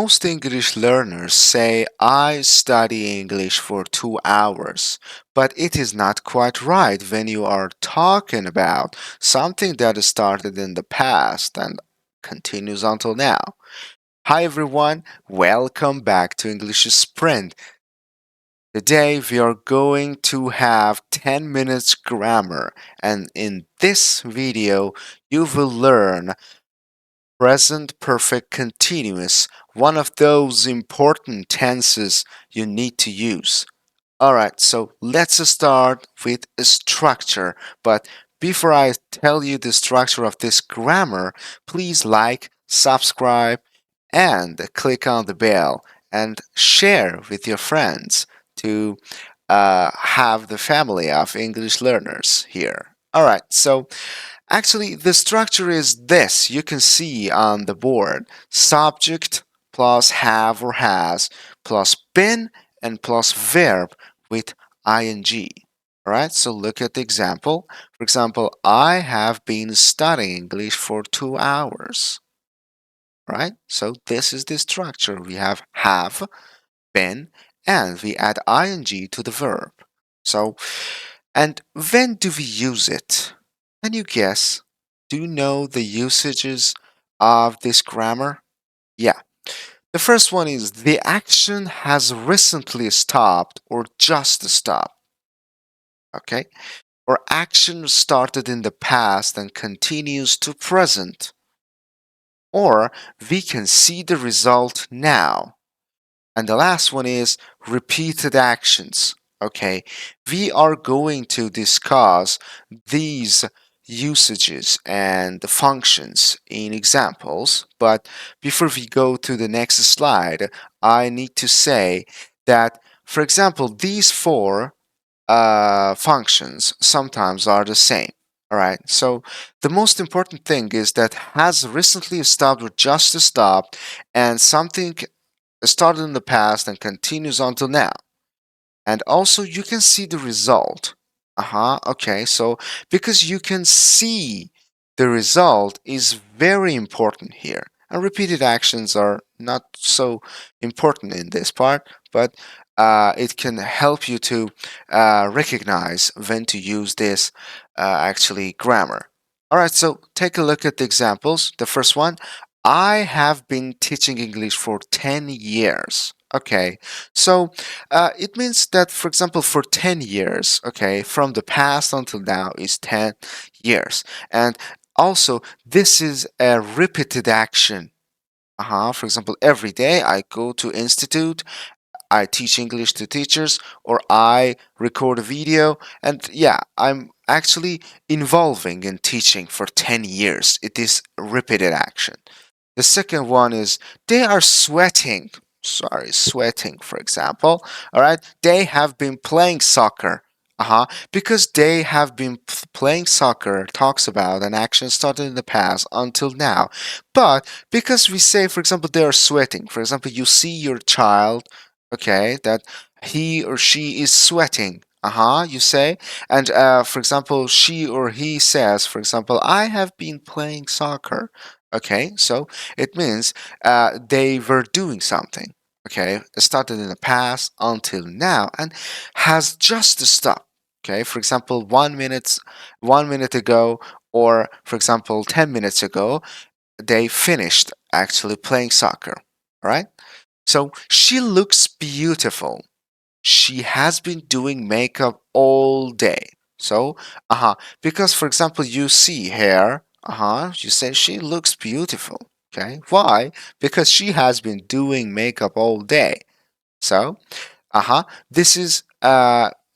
Most English learners say, I study English for 2 hours, but it is not quite right when you are talking about something that started in the past and continues until now. Hi everyone, welcome back to English Sprint. Today we are going to have 10 minutes grammar, and in this video you will learn present perfect continuous, one of those important tenses you need to use. Alright, so let's start with a structure. But before I tell you the structure of this grammar, please like, subscribe, and click on the bell and share with your friends to have the family of English learners here. Alright, so actually, the structure is this. You can see on the board subject plus have or has plus been and plus verb with ing. All right, so look at the example. For example, I have been studying English for 2 hours. Right, so this is the structure. We have, been, and we add ing to the verb. So, and when do we use it? Can you guess? Do you know the usages of this grammar? Yeah. The first one is the action has recently stopped or just stopped. Okay. Or action started in the past and continues to present. Or we can see the result now. And the last one is repeated actions. Okay, we are going to discuss these usages and the functions in examples. But before we go to the next slide, I need to say that, for example, these four functions sometimes are the same. All right, so the most important thing is that has recently stopped or just stopped, and something started in the past and continues until now. And also you can see the result. Okay, so because you can see the result is very important here. And repeated actions are not so important in this part, but it can help you to recognize when to use this actually grammar. All right, so take a look at the examples. The first one, I have been teaching English for 10 years. Okay, so it means that, for example, for 10 years, okay, from the past until now is 10 years. And also, this is a repeated action. For example, every day I go to institute, I teach English to teachers, or I record a video, and yeah, I'm actually involving in teaching for 10 years. It is repeated action. The second one is they are sweating. Sorry, sweating, for example. All right. They have been playing soccer. Because they have been playing soccer talks about an action started in the past until now. But because we say, for example, they are sweating, for example, you see your child, okay, that he or she is sweating. You say, and for example, she or he says, for example, I have been playing soccer. Okay, so it means they were doing something. Okay, it started in the past until now and has just stopped. Okay, for example, 1 minute ago, or for example, 10 minutes ago, they finished actually playing soccer. All right, so she looks beautiful. She has been doing makeup all day. So, because for example, you see here, you say she looks beautiful. Okay, why? Because she has been doing makeup all day. So, this is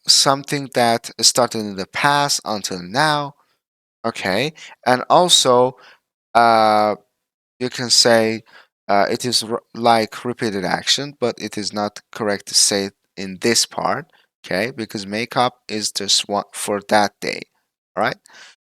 something that started in the past until now. Okay, and also uh you can say it is like repeated action, but it is not correct to say it in this part, okay? Because makeup is just one for that day, all right?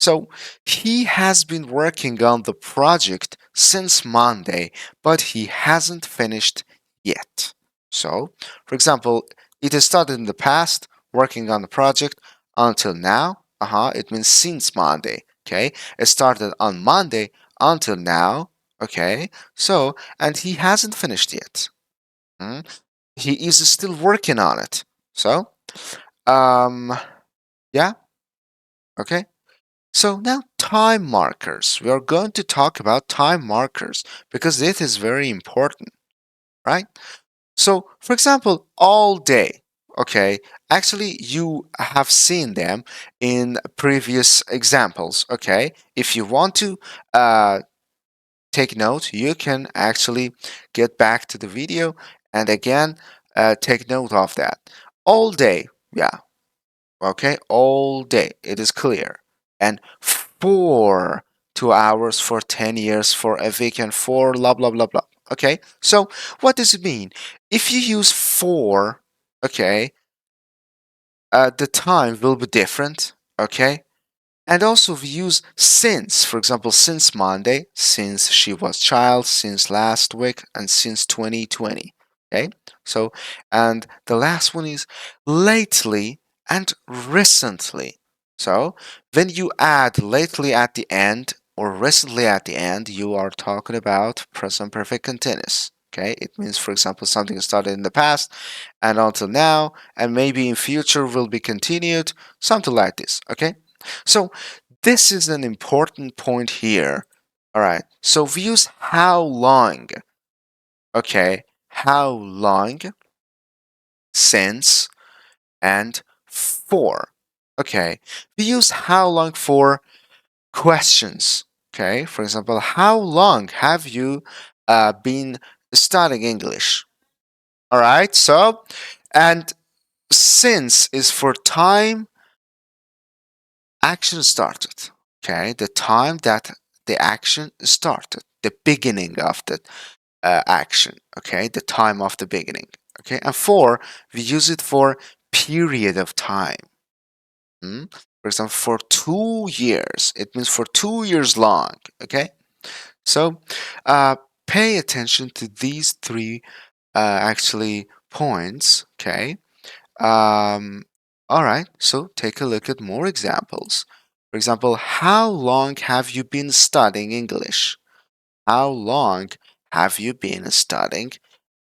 So he has been working on the project since Monday, but he hasn't finished yet. So, for example, it has started in the past, working on the project until now. It means since Monday. Okay, it started on Monday until now. Okay, so, and he hasn't finished yet. Mm, he is still working on it. So, um, yeah, okay. So now time markers. We are going to talk about time markers because it is very important, right? So, for example, all day. Okay, actually, you have seen them in previous examples. Okay, if you want to uh, take note, you can actually get back to the video and again take note of that. All day, yeah, okay, all day, it is clear. And for 2 hours, for 10 years, for a week, and for blah, blah, blah, blah. Okay, so what does it mean? If you use for, okay, the time will be different, okay? And also we use since, for example, since Monday, since she was child, since last week, and since 2020. Okay? So, and the last one is lately and recently. So, when you add lately at the end or recently at the end, you are talking about present perfect continuous. Okay? It means, for example, something started in the past and until now, and maybe in future will be continued, something like this. Okay? So this is an important point here. All right. So we use how long. Okay. How long, since, and for. Okay. We use how long for questions. Okay. For example, how long have you been studying English? All right. So, and since is for time action started. Okay, the time that the action started, the beginning of the action. Okay, the time of the beginning. Okay, and for we use it for period of time. For example, for 2 years, it means for 2 years long. Okay, so uh, pay attention to these three actually points. Okay, um, all right, so take a look at more examples. For example, how long have you been studying English? How long have you been studying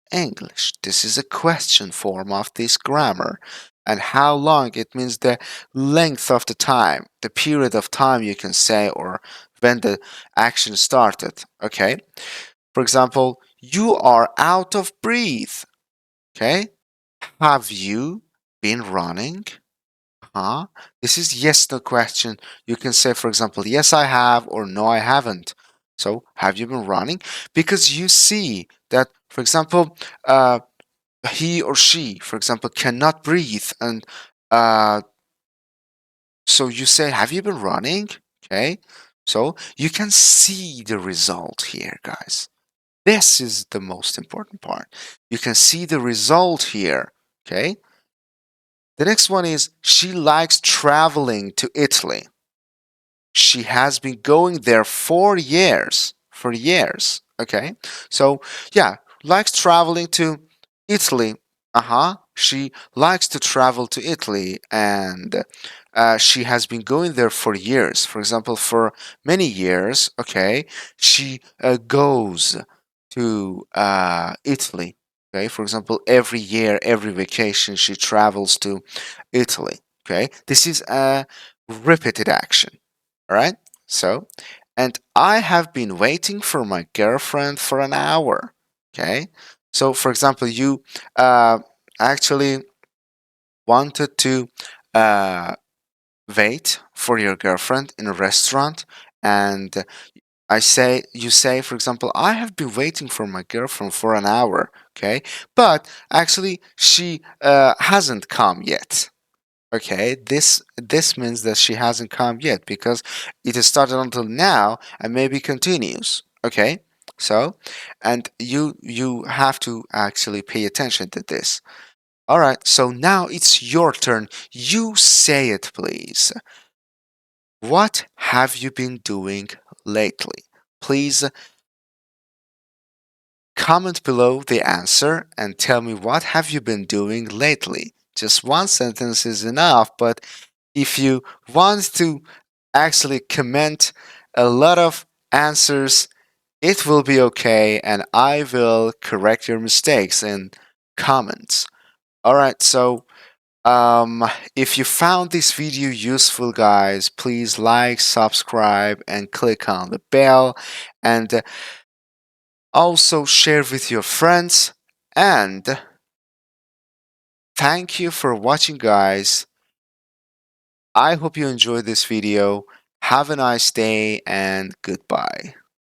English? This is a question form of this grammar. And how long, it means the length of the time, the period of time you can say, or when the action started. Okay? For example, you are out of breath. Okay? Have you been running? Huh? This is yes no question. You can say, for example, yes, I have, or no, I haven't. So, have you been running? Because you see that, for example, he or she, for example, cannot breathe. And uh, so you say, have you been running? Okay. So, you can see the result here, guys. This is the most important part. You can see the result here. Okay. The next one is she likes traveling to Italy. She has been going there for years. For years. Okay. So, yeah, likes traveling to Italy. Uh huh. She likes to travel to Italy and she has been going there for years. For example, for many years. Okay. She goes to Italy. Okay. For example, every year, every vacation, she travels to Italy. Okay. This is a repeated action. All right. So, and I have been waiting for my girlfriend for an hour. Okay. So, for example, you uh, actually wanted to uh, wait for your girlfriend in a restaurant, and you say, for example, I have been waiting for my girlfriend for an hour. Okay. But actually, she hasn't come yet. Okay, this means that she hasn't come yet because it has started until now and maybe continues. Okay, so and you have to actually pay attention to this. All right, so now it's your turn. You say it, please. What have you been doing lately? Please comment below the answer and tell me what have you been doing lately. Just one sentence is enough, but if you want to actually comment a lot of answers, It will be okay, and I will correct your mistakes in comments. All right, so um, if you found this video useful, guys, please like, subscribe, and click on the bell, and also share with your friends. And thank you for watching, guys. I hope you enjoyed this video. Have a nice day and goodbye.